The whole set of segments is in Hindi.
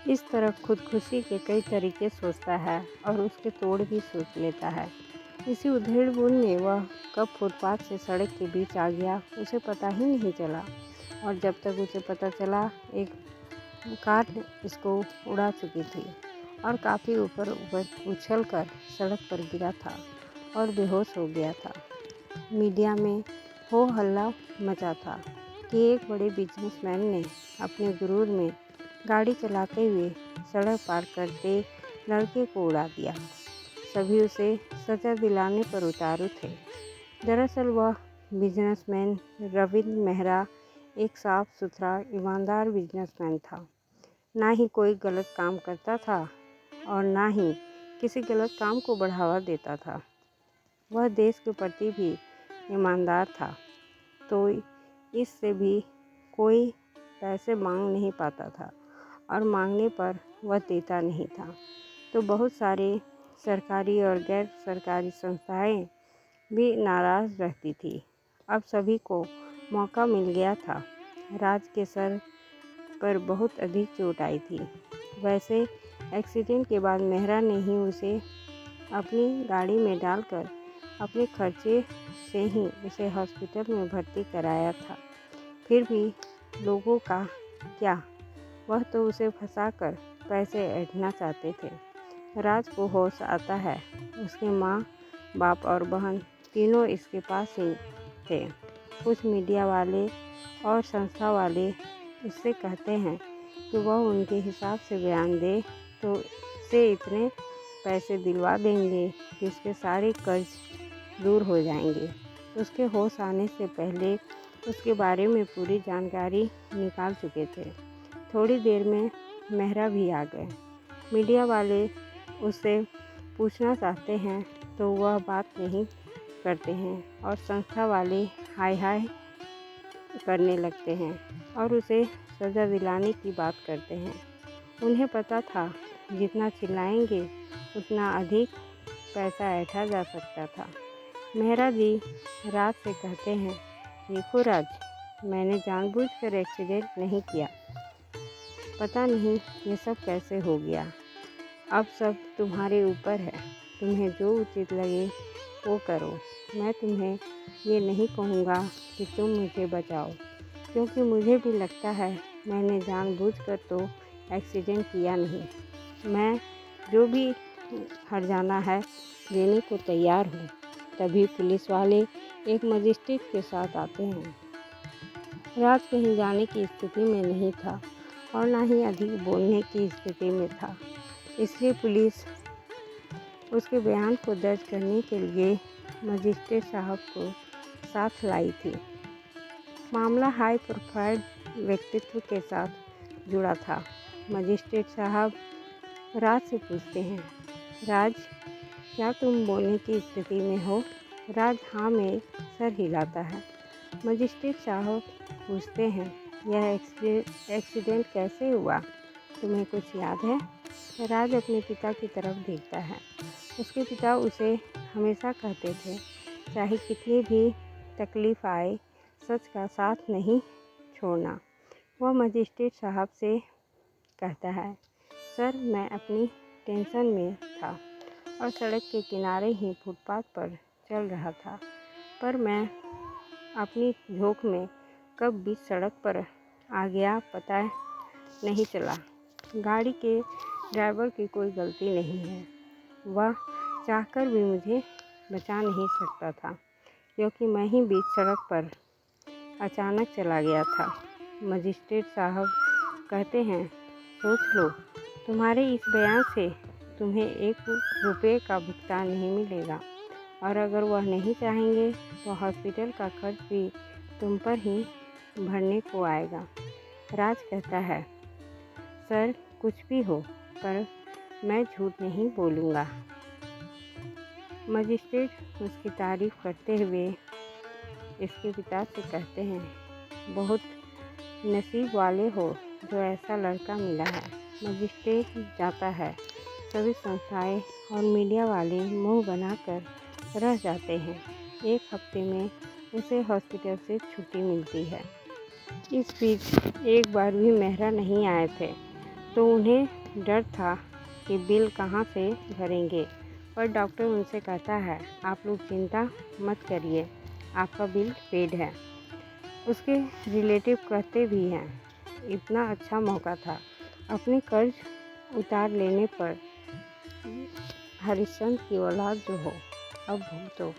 इस तरह खुदकुशी के कई तरीके सोचता है और उसके तोड़ भी सोच लेता है। इसी उधेड़-बुन में वह कब फुटपाथ से सड़क के बीच आ गया उसे पता ही नहीं चला, और जब तक उसे पता चला एक कार इसको उड़ा चुकी थी और काफ़ी ऊपर उछल कर सड़क पर गिरा था और बेहोश हो गया था। मीडिया में हो हल्ला मचा था कि एक बड़े बिजनेसमैन ने अपने गुरूर में गाड़ी चलाते हुए सड़क पार करते लड़के को उड़ा दिया। सभी उसे सजा दिलाने पर उतारू थे। दरअसल वह बिजनेसमैन रविंद्र मेहरा एक साफ सुथरा ईमानदार बिजनेसमैन था। ना ही कोई गलत काम करता था और ना ही किसी गलत काम को बढ़ावा देता था। वह देश के प्रति भी ईमानदार था, तो इससे भी कोई पैसे मांग नहीं पाता था और मांगने पर वह देता नहीं था। तो बहुत सारे सरकारी और गैर सरकारी संस्थाएं भी नाराज़ रहती थी। अब सभी को मौका मिल गया था। राज के सर पर बहुत अधिक चोट आई थी। वैसे एक्सीडेंट के बाद मेहरा ने ही उसे अपनी गाड़ी में डालकर अपने खर्चे से ही उसे हॉस्पिटल में भर्ती कराया था। फिर भी लोगों का क्या, वह तो उसे फंसाकर पैसे ऐंठना चाहते थे। राज को होश आता है। उसके माँ बाप और बहन तीनों इसके पास ही थे। कुछ मीडिया वाले और संस्था वाले उससे कहते हैं कि वह उनके हिसाब से बयान दे तो उसे इतने पैसे दिलवा देंगे कि उसके सारे कर्ज दूर हो जाएंगे। उसके होश आने से पहले उसके बारे में पूरी जानकारी निकाल चुके थे। थोड़ी देर में मेहरा भी आ गए। मीडिया वाले उससे पूछना चाहते हैं तो वह बात नहीं करते हैं और संस्था वाले हाय हाय करने लगते हैं और उसे सज़ा दिलाने की बात करते हैं। उन्हें पता था जितना चिल्लाएंगे उतना अधिक पैसा ऐंठा जा सकता था। मेहरा जी राज से कहते हैं, देखो राज, मैंने जानबूझकर एक्सीडेंट नहीं किया। पता नहीं ये सब कैसे हो गया। अब सब तुम्हारे ऊपर है। तुम्हें जो उचित लगे वो करो। मैं तुम्हें ये नहीं कहूँगा कि तुम मुझे बचाओ, क्योंकि मुझे भी लगता है मैंने जानबूझकर तो एक्सीडेंट किया नहीं। मैं जो भी हर्जाना है देने को तैयार हूँ। तभी पुलिस वाले एक मजिस्ट्रेट के साथ आते हैं। राज कहीं जाने की स्थिति में नहीं था और ना ही अधिक बोलने की स्थिति में था, इसलिए पुलिस उसके बयान को दर्ज करने के लिए मजिस्ट्रेट साहब को साथ लाई थी। मामला हाई प्रोफाइल व्यक्तित्व के साथ जुड़ा था। मजिस्ट्रेट साहब राज से पूछते हैं, राज, क्या तुम बोलने की स्थिति में हो? राज हाँ में सर हिलाता है। मजिस्ट्रेट साहब पूछते हैं, यह एक्सीडेंट कैसे हुआ, तुम्हें कुछ याद है? राज अपने पिता की तरफ देखता है। उसके पिता उसे हमेशा कहते थे, चाहे कितनी भी तकलीफ़ आए, सच का साथ नहीं छोड़ना। वह मजिस्ट्रेट साहब से कहता है, सर मैं अपनी टेंशन में था और सड़क के किनारे ही फुटपाथ पर चल रहा था, पर मैं अपनी झोंक में कब बीच सड़क पर आ गया पता नहीं चला। गाड़ी के ड्राइवर की कोई गलती नहीं है, वह चाहकर भी मुझे बचा नहीं सकता था, क्योंकि मैं ही बीच सड़क पर अचानक चला गया था। मजिस्ट्रेट साहब कहते हैं, सोच लो, तुम्हारे इस बयान से तुम्हें 1 रुपये का भुगतान नहीं मिलेगा, और अगर वह नहीं चाहेंगे तो हॉस्पिटल का खर्च भी तुम पर ही भरने को आएगा। राज कहता है, सर कुछ भी हो, पर मैं झूठ नहीं बोलूँगा। मजिस्ट्रेट उसकी तारीफ़ करते हुए इसके पिता से कहते हैं, बहुत नसीब वाले हो जो ऐसा लड़का मिला है। मजिस्ट्रेट जाता है। सभी संस्थाएं और मीडिया वाले मुंह बनाकर रह जाते हैं। 1 हफ्ते में उसे हॉस्पिटल से छुट्टी मिलती है। इस बीच एक बार भी मेहरा नहीं आए थे, तो उन्हें डर था कि बिल कहाँ से भरेंगे, पर डॉक्टर उनसे कहता है, आप लोग चिंता मत करिए, आपका बिल पेड है। उसके रिलेटिव कहते भी हैं, इतना अच्छा मौका था, अपने कर्ज उतार लेने पर हरिश्चंद्र की औलाद जो हो, अब भुगतो।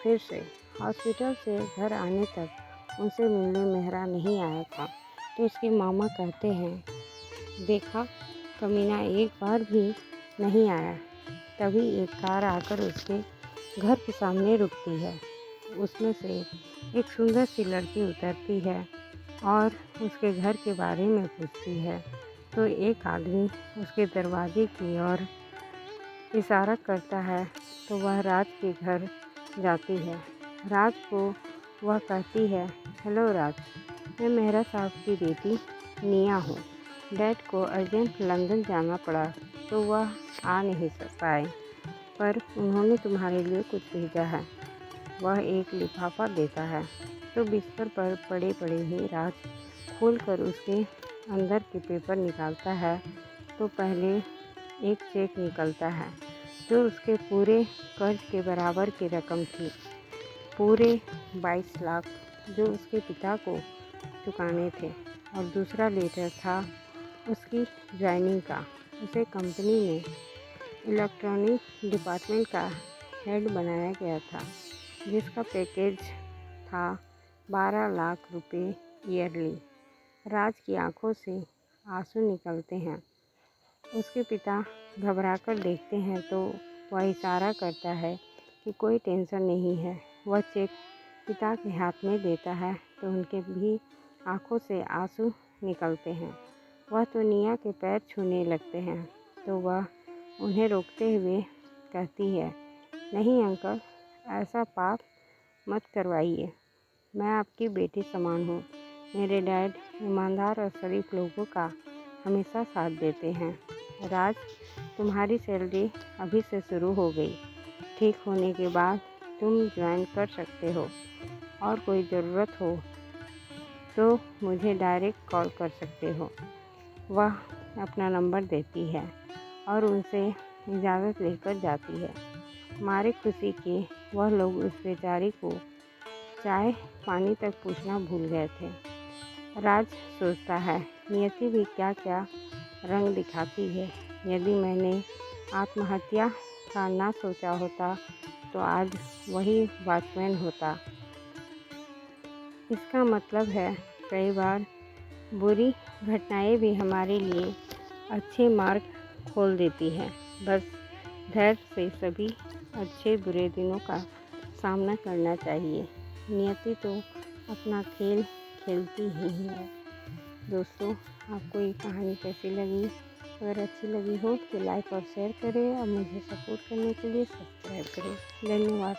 फिर से हॉस्पिटल से घर आने तक उनसे मिलने मेहरा नहीं आया था, तो उसके मामा कहते हैं, देखा कमीना एक बार भी नहीं आया। तभी एक कार आकर उसके घर के सामने रुकती है। उसमें से एक सुंदर सी लड़की उतरती है और उसके घर के बारे में पूछती है, तो एक आदमी उसके दरवाजे की ओर इशारा करता है, तो वह राज के घर जाती है। राज को वह कहती है, हेलो राज, मैं मेहरा साहब की बेटी निया हूँ। डैड को अर्जेंट लंदन जाना पड़ा, तो वह आ नहीं पाए, पर उन्होंने तुम्हारे लिए कुछ भेजा है। वह एक लिफाफा देता है, तो बिस्तर पर पड़े पड़े ही राज खोलकर उसके अंदर के पेपर निकालता है, तो पहले एक चेक निकलता है जो उसके पूरे कर्ज के बराबर की रकम थी, पूरे 22 लाख जो उसके पिता को चुकाने थे। और दूसरा लेटर था उसकी ज्वाइनिंग का। उसे कंपनी में इलेक्ट्रॉनिक डिपार्टमेंट का हेड बनाया गया था, जिसका पैकेज था 12 लाख रुपए ईयरली। राज की आंखों से आंसू निकलते हैं। उसके पिता घबराकर देखते हैं, तो वह इशारा करता है कि कोई टेंशन नहीं है। वह चेक पिता के हाथ में देता है, तो उनके भी आंखों से आंसू निकलते हैं। वह तो निया के पैर छूने लगते हैं, तो वह उन्हें रोकते हुए कहती है, नहीं अंकल, ऐसा पाप मत करवाइए, मैं आपकी बेटी समान हूँ। मेरे डैड ईमानदार और शरीफ लोगों का हमेशा साथ देते हैं। राज, तुम्हारी सैलरी अभी से शुरू हो गई, ठीक होने के बाद तुम ज्वाइन कर सकते हो, और कोई ज़रूरत हो तो मुझे डायरेक्ट कॉल कर सकते हो। वह अपना नंबर देती है और उनसे इजाज़त लेकर जाती है। मारे खुशी के वह लोग उस बेचारी को चाय पानी तक पूछना भूल गए थे। राज सोचता है, नियति भी क्या क्या रंग दिखाती है। यदि मैंने आत्महत्या का ना सोचा होता, तो आज वही वॉचमैन होता। इसका मतलब है, कई बार बुरी घटनाएं भी हमारे लिए अच्छे मार्ग खोल देती है। बस धैर्य से सभी अच्छे बुरे दिनों का सामना करना चाहिए। नियति तो अपना खेल खेलती ही है। दोस्तों, आपको ये कहानी कैसी लगी? अगर अच्छी लगी हो तो लाइक और शेयर करें, और मुझे सपोर्ट करने के लिए सब्सक्राइब करें। धन्यवाद।